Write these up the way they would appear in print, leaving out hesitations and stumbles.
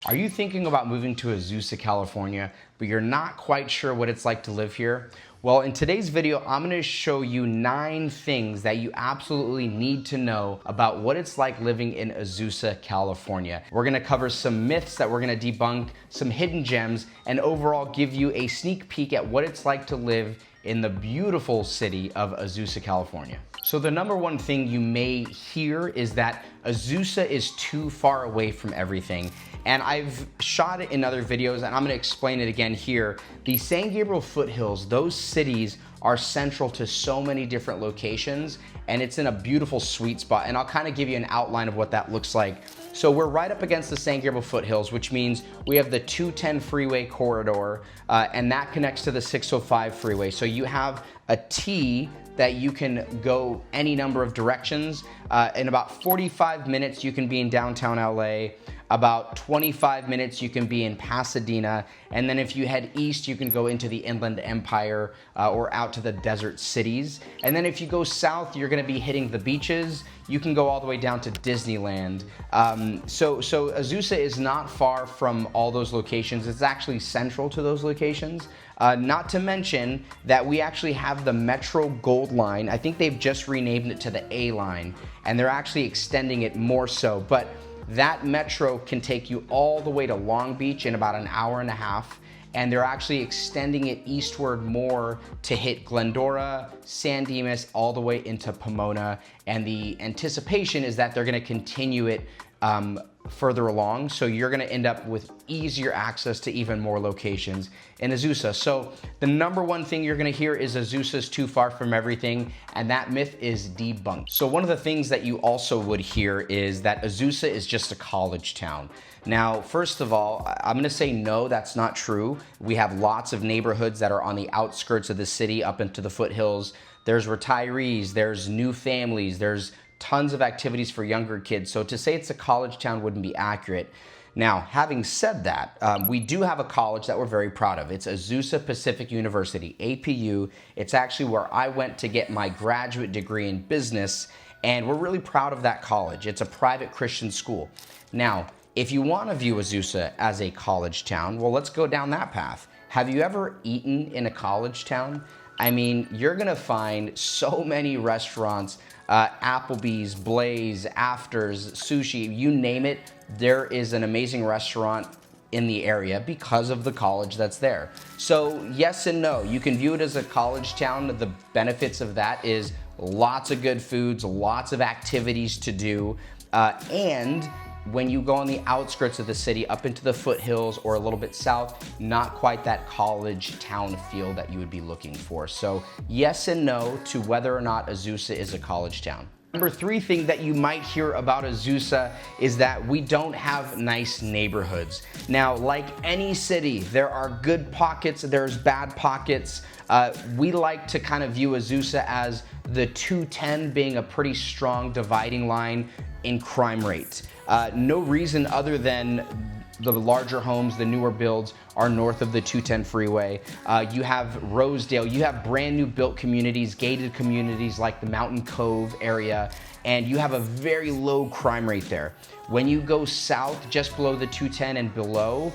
Are you thinking about moving to Azusa, California, but you're not quite sure what it's like to live here? Well, in today's video, I'm gonna show you 9 things that you absolutely need to know about what it's like living in Azusa, California. We're gonna cover some myths that we're gonna debunk, some hidden gems, and overall give you a sneak peek at what it's like to live in the beautiful city of Azusa, California. So the number one thing you may hear is that Azusa is too far away from everything. And I've shot it in other videos and I'm gonna explain it again here. The San Gabriel Foothills, those cities are central to so many different locations and it's in a beautiful sweet spot. And I'll kind of give you an outline of what that looks like. So we're right up against the San Gabriel Foothills, which means we have the 210 freeway corridor and that connects to the 605 freeway. So you have a T that you can go any number of directions. In about 45 minutes, you can be in downtown LA. About 25 minutes, you can be in Pasadena. And then if you head east, you can go into the Inland Empire or out to the desert cities. And then if you go south, you're gonna be hitting the beaches. You can go all the way down to Disneyland. So Azusa is not far from all those locations. It's actually central to those locations. Not to mention that we actually have the Metro Gold Line. I think they've just renamed it to the A Line, and they're actually extending it more so. But that Metro can take you all the way to Long Beach in about an hour and a half, and they're actually extending it eastward more to hit Glendora, San Dimas, all the way into Pomona. And the anticipation is that they're gonna continue it further along, so you're gonna end up with easier access to even more locations in Azusa. So the number one thing you're gonna hear is Azusa's too far from everything, and that myth is debunked. So one of the things that you also would hear is that Azusa is just a college town. Now, first of all, I'm gonna say no, that's not true. We have lots of neighborhoods that are on the outskirts of the city up into the foothills. There's retirees, there's new families, there's tons of activities for younger kids. So to say it's a college town wouldn't be accurate. Now, having said that, we do have a college that we're very proud of. It's Azusa Pacific University, APU. It's actually where I went to get my graduate degree in business, and we're really proud of that college. It's a private Christian school. Now, if you want to view Azusa as a college town, well, let's go down that path. Have you ever eaten in a college town? I mean, you're gonna find so many restaurants, Applebee's, Blaze, Afters, sushi, you name it, there is an amazing restaurant in the area because of the college that's there. So yes and no, you can view it as a college town. The benefits of that is lots of good foods, lots of activities to do, and when you go on the outskirts of the city up into the foothills or a little bit south, not quite that college town feel that you would be looking for. So yes and no to whether or not Azusa is a college town. Number 3 thing that you might hear about Azusa is that we don't have nice neighborhoods. Now, like any city, there are good pockets, there's bad pockets. We like to kind of view Azusa as the 210 being a pretty strong dividing line in crime rate. No reason other than the larger homes, the newer builds are north of the 210 freeway. You have Rosedale, you have brand new built communities, gated communities like the Mountain Cove area, and you have a very low crime rate there. When you go south, just below the 210 and below,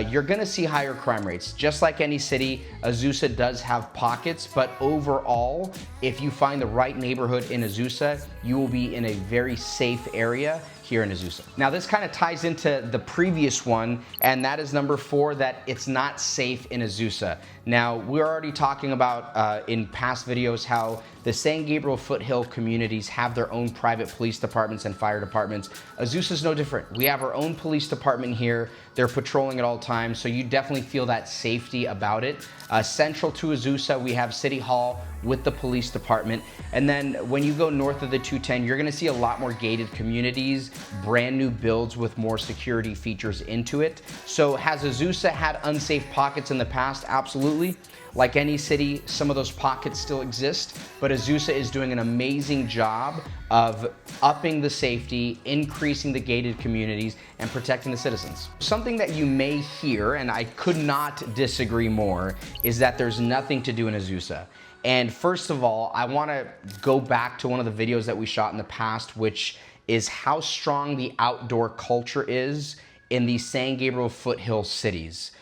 you're gonna see higher crime rates. Just like any city, Azusa does have pockets, but overall, if you find the right neighborhood in Azusa, you will be in a very safe area here in Azusa. Now this kind of ties into the previous one, and that is number 4, that it's not safe in Azusa. Now we're already talking about in past videos how the San Gabriel Foothill communities have their own private police departments and fire departments. Azusa's no different. We have our own police department here. They're patrolling at all times, so you definitely feel that safety about it. Central to Azusa, we have City Hall with the police department. And then when you go north of the 210, you're gonna see a lot more gated communities, brand new builds with more security features into it. So has Azusa had unsafe pockets in the past? Absolutely. Like any city, some of those pockets still exist, but Azusa is doing an amazing job of upping the safety, increasing the gated communities, and protecting the citizens. Something that you may hear, and I could not disagree more, is that there's nothing to do in Azusa. And first of all, I wanna go back to one of the videos that we shot in the past, which is how strong the outdoor culture is in the San Gabriel Foothills cities.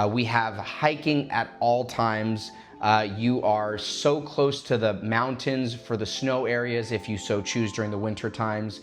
We have hiking at all times. You are so close to the mountains for the snow areas if you so choose during the winter times.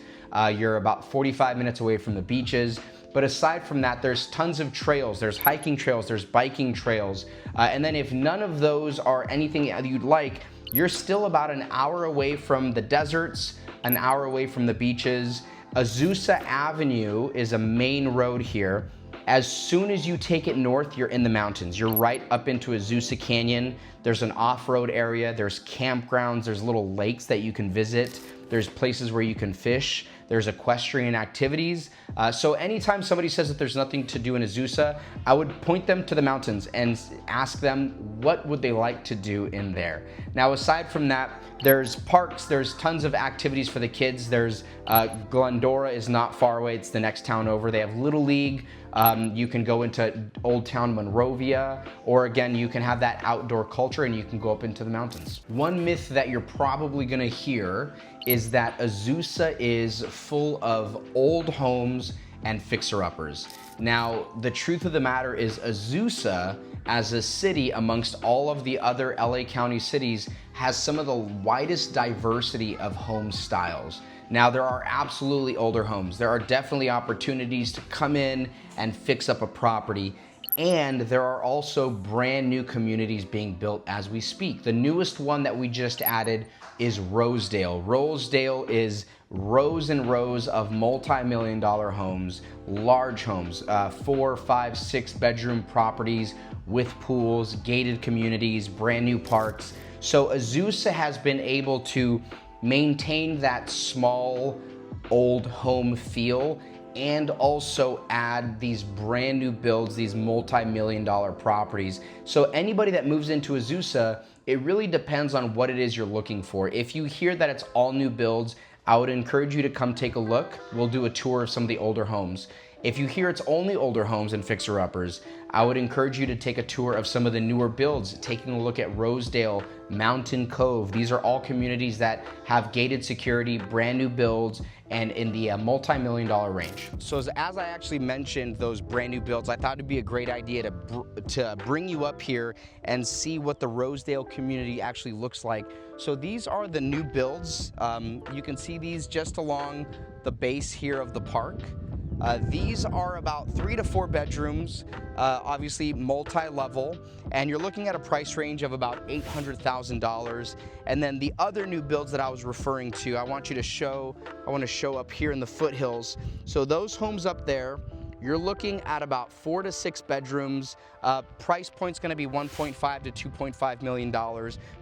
You're about 45 minutes away from the beaches. But aside from that, there's tons of trails. There's hiking trails, there's biking trails. And then if none of those are anything you'd like, you're still about an hour away from the deserts, an hour away from the beaches. Azusa Avenue is a main road here. As soon as you take it north, you're in the mountains. You're right up into Azusa Canyon. There's an off-road area, there's campgrounds, there's little lakes that you can visit. There's places where you can fish. There's equestrian activities. So anytime somebody says that there's nothing to do in Azusa, I would point them to the mountains and ask them what would they like to do in there. Now, aside from that, there's parks, there's tons of activities for the kids. There's Glendora is not far away, it's the next town over. They have Little League. You can go into Old Town Monrovia, or again, you can have that outdoor culture and you can go up into the mountains. One myth that you're probably gonna hear is that Azusa is full of old homes and fixer-uppers. Now, the truth of the matter is Azusa, as a city amongst all of the other LA County cities, has some of the widest diversity of home styles. Now, there are absolutely older homes. There are definitely opportunities to come in and fix up a property. And there are also brand new communities being built as we speak. The newest one that we just added is Rosedale. Rosedale is rows and rows of multi-million-dollar homes, large homes, 4, 5, 6 bedroom properties with pools, gated communities, brand new parks. So Azusa has been able to maintain that small, old home feel and also add these brand new builds, these multi-million-dollar properties. So anybody that moves into Azusa, it really depends on what it is you're looking for. If you hear that it's all new builds, I would encourage you to come take a look. We'll do a tour of some of the older homes. If you hear it's only older homes and fixer-uppers, I would encourage you to take a tour of some of the newer builds, taking a look at Rosedale, Mountain Cove. These are all communities that have gated security, brand new builds, and in the multi-million-dollar range. So as I actually mentioned those brand new builds, I thought it'd be a great idea to bring you up here and see what the Rosedale community actually looks like. So these are the new builds. You can see these just along the base here of the park. These are about 3 to 4 bedrooms, obviously multi-level, and you're looking at a price range of about $800,000. And then the other new builds that I was referring to, I want to show up here in the foothills. So those homes up there, you're looking at about 4 to 6 bedrooms. Price point's gonna be $1.5 to $2.5 million.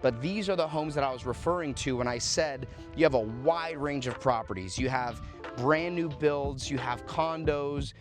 But these are the homes that I was referring to when I said you have a wide range of properties. You have brand new builds, you have condos,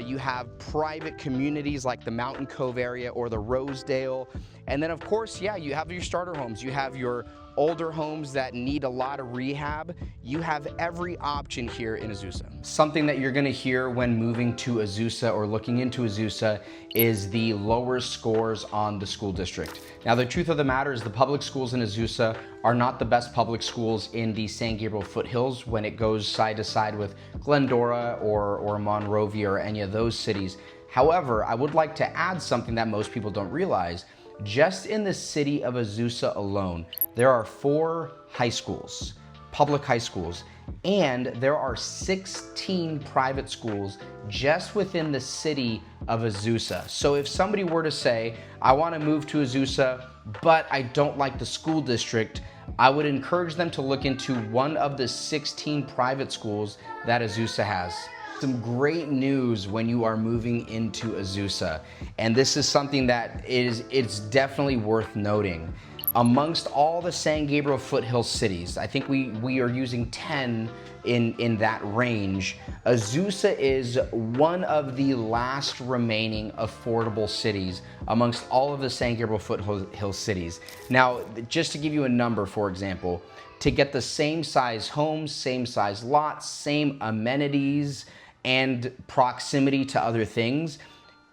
you have private communities like the Mountain Cove area or the Rosedale. And then of course, yeah, you have your starter homes. You have your older homes that need a lot of rehab. You have every option here in Azusa. Something that you're gonna hear when moving to Azusa or looking into Azusa is the lower scores on the school district. Now, the truth of the matter is the public schools in Azusa are not the best public schools in the San Gabriel Foothills when it goes side to side with Glendora or Monrovia or any of those cities. However, I would like to add something that most people don't realize. Just in the city of Azusa alone, there are 4 high schools, public high schools, and there are 16 private schools just within the city of Azusa. So if somebody were to say, I want to move to Azusa, but I don't like the school district, I would encourage them to look into one of the 16 private schools that Azusa has. Some great news when you are moving into Azusa, and this is something that it's definitely worth noting. Amongst all the San Gabriel Foothills cities, I think we are using 10 in that range. Azusa is one of the last remaining affordable cities amongst all of the San Gabriel Foothills cities. Now, just to give you a number, for example, to get the same size homes, same size lots, same amenities, and proximity to other things,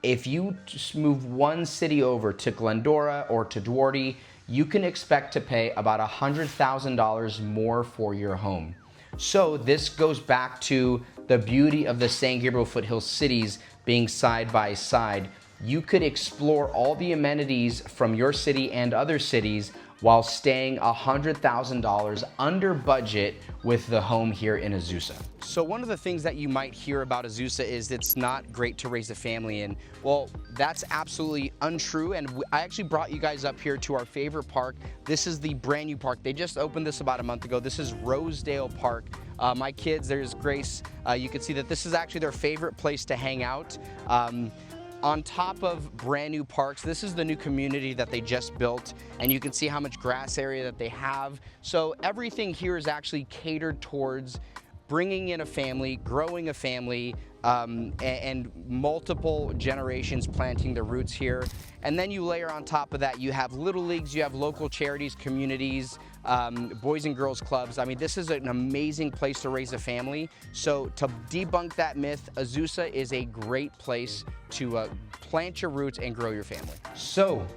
if you just move one city over to Glendora or to Duarte, you can expect to pay about $100,000 more for your home. So this goes back to the beauty of the San Gabriel Foothills cities being side by side, you could explore all the amenities from your city and other cities while staying $100,000 under budget with the home here in Azusa. So one of the things that you might hear about Azusa is it's not great to raise a family in. Well, that's absolutely untrue, and I actually brought you guys up here to our favorite park. This is the brand new park. They just opened this about a month ago. This is Rosedale Park. My kids, there's Grace. You can see that this is actually their favorite place to hang out. On top of brand new parks, this is the new community that they just built, and you can see how much grass area that they have. So everything here is actually catered towards bringing in a family, growing a family, and multiple generations planting their roots here. And then you layer on top of that, you have little leagues, you have local charities, communities, boys and girls clubs. I mean, this is an amazing place to raise a family. So to debunk that myth, Azusa is a great place to plant your roots and grow your family. So,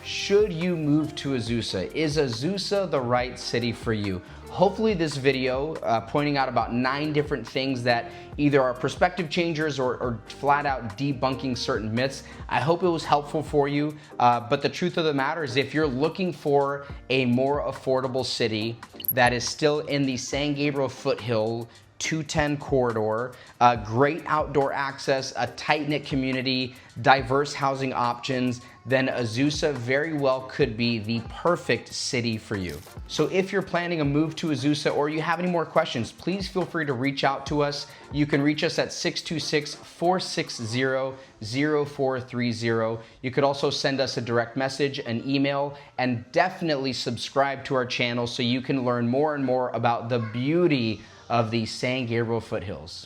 should you move to Azusa? Is Azusa the right city for you? Hopefully this video pointing out about 9 different things that either are perspective changers or flat out debunking certain myths, I hope it was helpful for you. But the truth of the matter is, if you're looking for a more affordable city that is still in the San Gabriel Foothills 210 corridor, great outdoor access, a tight-knit community, diverse housing options, then Azusa very well could be the perfect city for you. So if you're planning a move to Azusa or you have any more questions, please feel free to reach out to us. You can reach us at 626-460-0430. You could also send us a direct message, an email, and definitely subscribe to our channel so you can learn more and more about the beauty of the San Gabriel Foothills.